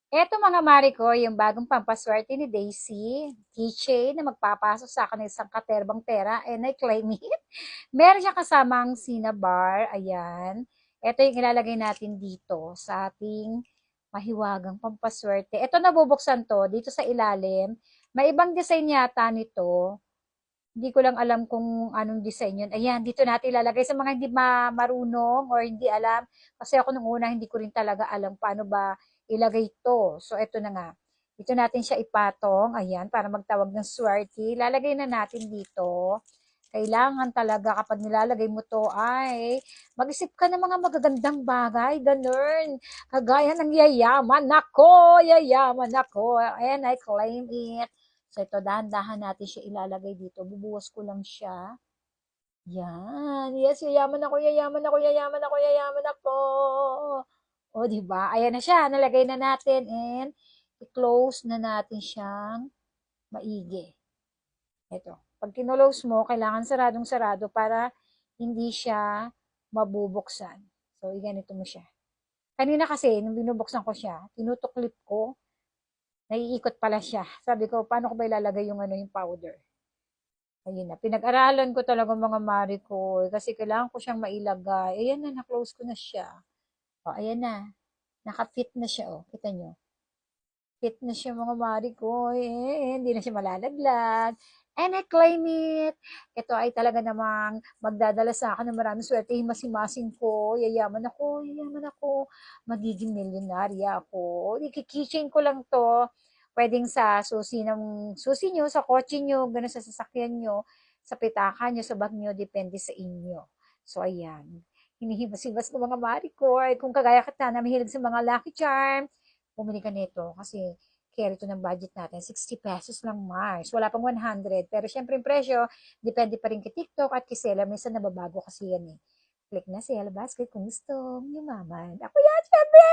Eto mga mari ko, yung bagong pampaswerte ni Daisy, keychain na magpapasok sa akin ng isang katerbang pera, and I claim it. Meron siyang kasamang cinnabar, ayan. Ito yung ilalagay natin dito sa ating mahiwagang pampaswerte. Ito nabubuksan to, dito sa ilalim. May ibang design yata nito. Hindi ko lang alam kung anong design yun. Ayan, dito natin ilalagay sa mga hindi marunong or hindi alam. Kasi ako nung una, hindi ko rin talaga alam paano ba ilagay ito. So, ito na nga. Dito natin siya ipatong. Ayan, para magtawag ng swerte. Lalagay na natin dito. Kailangan talaga kapag nilalagay mo to ay mag-isip ka ng mga magagandang bagay. Ganun. Kagaya ng yayaman ako, yayaman ako. And I claim it. So, ito, dahan-dahan natin siya ilalagay dito. Bubuhos ko lang siya. Yan. Yes, yayaman ako, yayaman ako, yayaman ako, yayaman ako. O, di ba? Ayan na siya. Nalagay na natin and i-close na natin siyang maigi. Ito. Pag kinulose mo, kailangan saradong-sarado para hindi siya mabubuksan. So, iganito mo siya. Kanina kasi, nung binubuksan ko siya, tinutuklip ko, naiikot pala siya. Sabi ko, paano ko ba ilalagay yung yung powder? Ayun na, pinag-aralan ko talaga mga mari ko, kasi kailangan ko siyang mailagay. Ayan na, na-close ko na siya. O, ayan na, naka-fit na siya, o, kita nyo. Fit na siya mga mari ko, hindi na siya malalaglag. And I claim it. Ito ay talaga namang magdadala sa akin ng maraming swerte. Himas-himasin ko, yayaman ako, magiging milyonarya ako. Ikikitchen ko lang to. Pwedeng sa susi nyo, sa kotse nyo, gano'n sa sasakyan nyo, sa pitaka nyo, sa bag nyo, depende sa inyo. So, ayan. Hinihimas-himas ko mga mari ko. Ay, kung kagaya kita na mahilig sa mga Lucky Charm, bumili ka nito kasi carry to ng budget natin. 60 pesos lang Mars. Wala pang 100. Pero syempre yung presyo, depende pa rin kay TikTok at kay Seller. Minsan nababago kasi yan eh. Click na sale basket kung gusto yumaman. Ako yan, syempre!